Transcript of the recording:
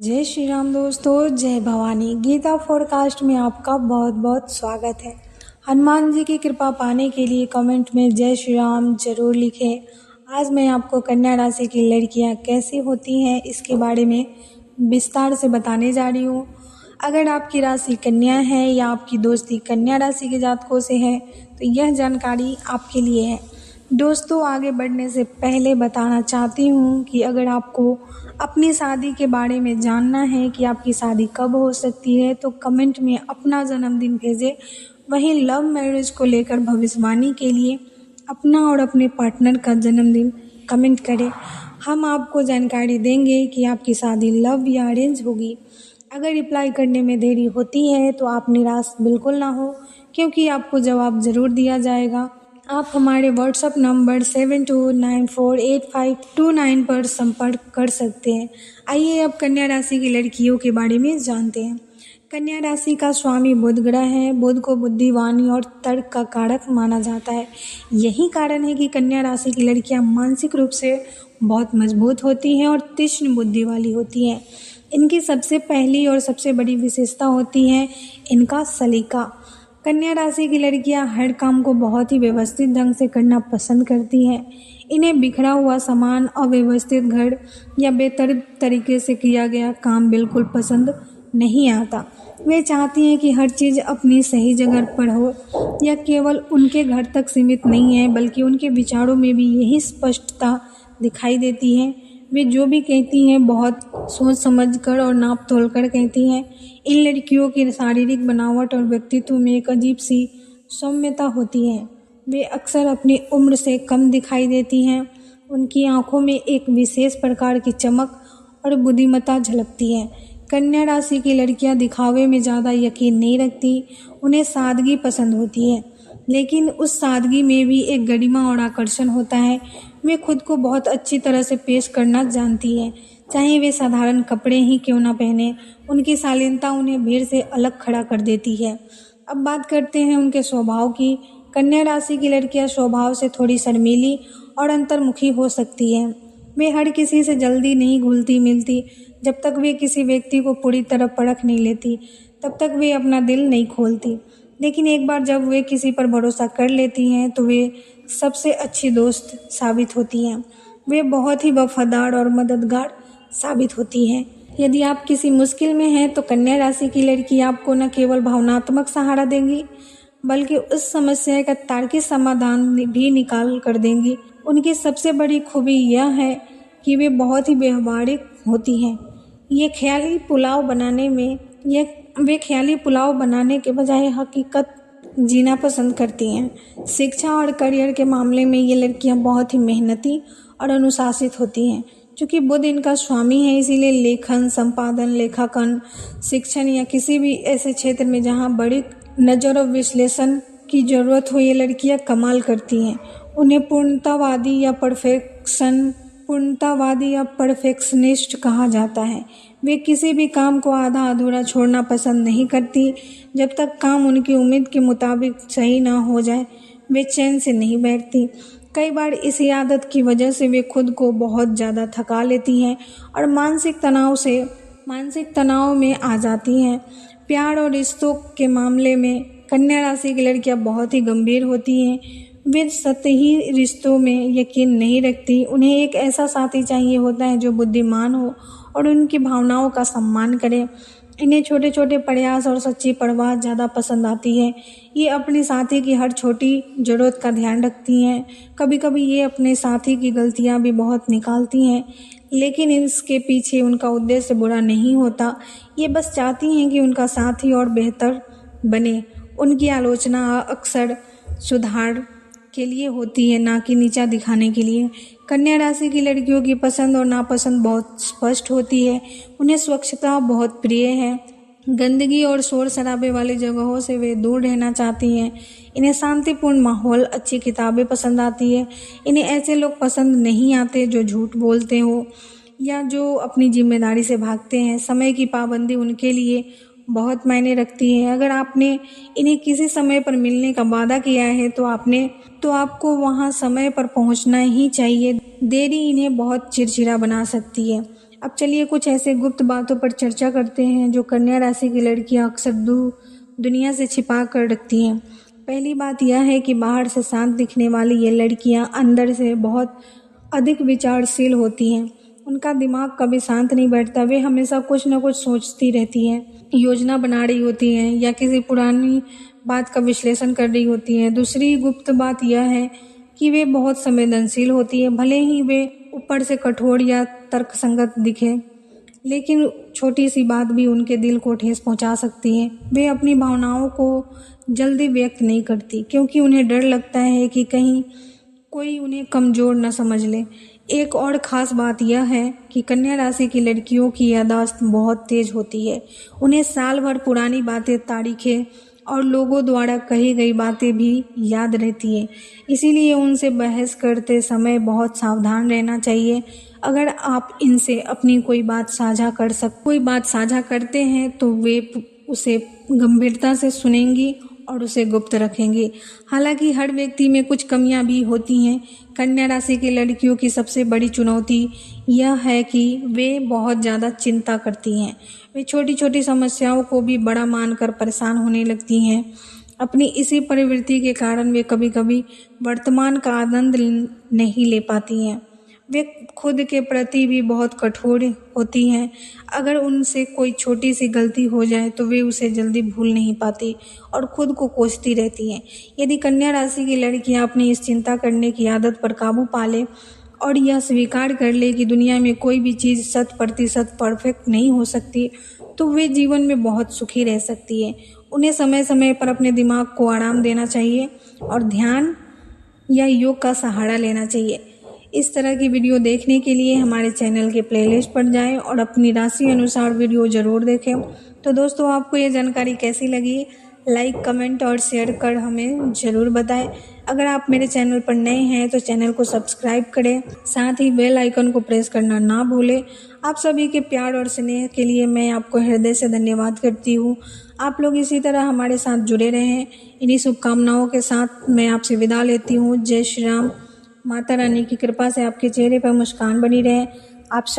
जय श्री राम दोस्तों, जय भवानी। गीता फोरकास्ट में आपका बहुत बहुत स्वागत है। हनुमान जी की कृपा पाने के लिए कमेंट में जय श्री राम जरूर लिखें। आज मैं आपको कन्या राशि की लड़कियां कैसी होती हैं इसके बारे में विस्तार से बताने जा रही हूँ। अगर आपकी राशि कन्या है या आपकी दोस्ती कन्या राशि के जातकों से है तो यह जानकारी आपके लिए है। दोस्तों, आगे बढ़ने से पहले बताना चाहती हूँ कि अगर आपको अपनी शादी के बारे में जानना है कि आपकी शादी कब हो सकती है तो कमेंट में अपना जन्मदिन भेजें। वहीं लव मैरिज को लेकर भविष्यवाणी के लिए अपना और अपने पार्टनर का जन्मदिन कमेंट करें। हम आपको जानकारी देंगे कि आपकी शादी लव या अरेंज होगी। अगर रिप्लाई करने में देरी होती है तो आप निराश बिल्कुल ना हो, क्योंकि आपको जवाब ज़रूर दिया जाएगा। आप हमारे व्हाट्सएप नंबर 72948529 पर संपर्क कर सकते हैं। आइए अब कन्या राशि की लड़कियों के बारे में जानते हैं। कन्या राशि का स्वामी बुध ग्रह है। बुध को बुद्धिवानी और तर्क का कारक माना जाता है। यही कारण है कि कन्या राशि की लड़कियां मानसिक रूप से बहुत मजबूत होती हैं और तीक्ष्ण बुद्धि वाली होती हैं। इनकी सबसे पहली और सबसे बड़ी विशेषता होती है इनका सलीका। कन्या राशि की लड़कियां हर काम को बहुत ही व्यवस्थित ढंग से करना पसंद करती हैं। इन्हें बिखरा हुआ सामान, अव्यवस्थित घर या बेतरतीब तरीके से किया गया काम बिल्कुल पसंद नहीं आता। वे चाहती हैं कि हर चीज़ अपनी सही जगह पर हो। यह केवल उनके घर तक सीमित नहीं है, बल्कि उनके विचारों में भी यही स्पष्टता दिखाई देती है। वे जो भी कहती हैं बहुत सोच समझकर और नाप तोल कर कहती हैं। इन लड़कियों की शारीरिक बनावट और व्यक्तित्व में एक अजीब सी सौम्यता होती है। वे अक्सर अपनी उम्र से कम दिखाई देती हैं। उनकी आंखों में एक विशेष प्रकार की चमक और बुद्धिमत्ता झलकती है। कन्या राशि की लड़कियां दिखावे में ज़्यादा यकीन नहीं रखती। उन्हें सादगी पसंद होती है, लेकिन उस सादगी में भी एक गरिमा और आकर्षण होता है। वे खुद को बहुत अच्छी तरह से पेश करना जानती हैं, चाहे वे साधारण कपड़े ही क्यों ना पहने। उनकी शालीनता उन्हें भीड़ से अलग खड़ा कर देती है। अब बात करते हैं उनके स्वभाव की। कन्या राशि की लड़कियां स्वभाव से थोड़ी शर्मीली और अंतर्मुखी हो सकती हैं। वे हर किसी से जल्दी नहीं घुलती मिलती। जब तक वे किसी व्यक्ति को पूरी तरह परख नहीं लेती तब तक वे अपना दिल नहीं खोलती। लेकिन एक बार जब वे किसी पर भरोसा कर लेती हैं तो वे सबसे अच्छी दोस्त साबित होती हैं। वे बहुत ही वफादार और मददगार साबित होती हैं। यदि आप किसी मुश्किल में हैं तो कन्या राशि की लड़की आपको न केवल भावनात्मक सहारा देंगी, बल्कि उस समस्या का तार्किक समाधान भी निकाल कर देंगी। उनकी सबसे बड़ी खूबी यह है कि वे बहुत ही व्यवहारिक होती हैं। वे ख्याली पुलाव बनाने के बजाय हकीकत जीना पसंद करती हैं। शिक्षा और करियर के मामले में ये लड़कियां बहुत ही मेहनती और अनुशासित होती हैं। चूँकि बुध इनका स्वामी है, इसीलिए लेखन, संपादन, लेखांकन, शिक्षण या किसी भी ऐसे क्षेत्र में जहां बड़ी नज़र और विश्लेषण की ज़रूरत हो, ये लड़कियां कमाल करती हैं। उन्हें पूर्णतावादी या परफेक्शनिस्ट कहा जाता है। वे किसी भी काम को आधा अधूरा छोड़ना पसंद नहीं करती। जब तक काम उनकी उम्मीद के मुताबिक सही ना हो जाए वे चैन से नहीं बैठती। कई बार इसी आदत की वजह से वे खुद को बहुत ज़्यादा थका लेती हैं और मानसिक तनाव में आ जाती हैं। प्यार और रिश्तों के मामले में कन्या राशि की लड़कियां बहुत ही गंभीर होती हैं। वे सतही रिश्तों में यकीन नहीं रखती। उन्हें एक ऐसा साथी चाहिए होता है जो बुद्धिमान हो और उनकी भावनाओं का सम्मान करे। इन्हें छोटे छोटे प्रयास और सच्ची परवाह ज़्यादा पसंद आती है। ये अपने साथी की हर छोटी ज़रूरत का ध्यान रखती हैं। कभी कभी ये अपने साथी की गलतियां भी बहुत निकालती हैं, लेकिन इसके पीछे उनका उद्देश्य बुरा नहीं होता। ये बस चाहती हैं कि उनका साथी और बेहतर बने। उनकी आलोचना अक्सर सुधार के लिए होती है, ना कि नीचा दिखाने के लिए। कन्या राशि की लड़कियों की पसंद और नापसंद बहुत स्पष्ट होती है। उन्हें स्वच्छता बहुत प्रिय है। गंदगी और शोर शराबे वाली जगहों से वे दूर रहना चाहती हैं। इन्हें शांतिपूर्ण माहौल, अच्छी किताबें पसंद आती है। इन्हें ऐसे लोग पसंद नहीं आते जो झूठ बोलते हो या जो अपनी जिम्मेदारी से भागते हैं। समय की पाबंदी उनके लिए बहुत मायने रखती है। अगर आपने इन्हें किसी समय पर मिलने का वादा किया है तो आपको वहां समय पर पहुंचना ही चाहिए। देरी इन्हें बहुत चिड़चिड़ा बना सकती है। अब चलिए कुछ ऐसे गुप्त बातों पर चर्चा करते हैं जो कन्या राशि की लड़कियां अक्सर दुनिया से छिपा कर रखती हैं। पहली बात यह है कि बाहर से शांत दिखने वाली ये लड़कियां अंदर से बहुत अधिक विचारशील होती हैं। उनका दिमाग कभी शांत नहीं बैठता, वे हमेशा कुछ न कुछ सोचती रहती हैं, योजना बना रही होती हैं या किसी पुरानी बात का विश्लेषण कर रही होती हैं। दूसरी गुप्त बात यह है कि वे बहुत संवेदनशील होती है। भले ही वे ऊपर से कठोर या तर्कसंगत दिखे, लेकिन छोटी सी बात भी उनके दिल को ठेस पहुंचा सकती है। वे अपनी भावनाओं को जल्दी व्यक्त नहीं करती क्योंकि उन्हें डर लगता है कि कहीं कोई उन्हें कमज़ोर न समझ ले। एक और ख़ास बात यह है कि कन्या राशि की लड़कियों की याददाश्त बहुत तेज होती है। उन्हें साल भर पुरानी बातें, तारीखें और लोगों द्वारा कही गई बातें भी याद रहती हैं। इसीलिए उनसे बहस करते समय बहुत सावधान रहना चाहिए। अगर आप इनसे अपनी कोई बात साझा करते हैं तो वे उसे गंभीरता से सुनेंगी और उसे गुप्त रखेंगे। हालांकि हर व्यक्ति में कुछ कमियां भी होती हैं। कन्या राशि की लड़कियों की सबसे बड़ी चुनौती यह है कि वे बहुत ज़्यादा चिंता करती हैं। वे छोटी छोटी समस्याओं को भी बड़ा मानकर परेशान होने लगती हैं। अपनी इसी प्रवृत्ति के कारण वे कभी कभी वर्तमान का आनंद नहीं ले पाती हैं। वे खुद के प्रति भी बहुत कठोर होती हैं। अगर उनसे कोई छोटी सी गलती हो जाए तो वे उसे जल्दी भूल नहीं पाती और खुद को कोसती रहती हैं। यदि कन्या राशि की लड़कियां अपनी इस चिंता करने की आदत पर काबू पा ले और यह स्वीकार कर ले कि दुनिया में कोई भी चीज़ 100% परफेक्ट नहीं हो सकती, तो वे जीवन में बहुत सुखी रह सकती है। उन्हें समय समय पर अपने दिमाग को आराम देना चाहिए और ध्यान या योग का सहारा लेना चाहिए। इस तरह की वीडियो देखने के लिए हमारे चैनल के प्लेलिस्ट पर जाएं और अपनी राशि अनुसार वीडियो ज़रूर देखें। तो दोस्तों, आपको ये जानकारी कैसी लगी? लाइक, कमेंट और शेयर कर हमें ज़रूर बताएं। अगर आप मेरे चैनल पर नए हैं तो चैनल को सब्सक्राइब करें, साथ ही बेल आइकन को प्रेस करना ना भूलें। आप सभी के प्यार और स्नेह के लिए मैं आपको हृदय से धन्यवाद करती हूँ। आप लोग इसी तरह हमारे साथ जुड़े रहें। इन्हीं शुभकामनाओं के साथ मैं आपसे विदा लेती हूँ। जय श्री राम। माता रानी की कृपा से आपके चेहरे पर मुस्कान बनी रहे। आप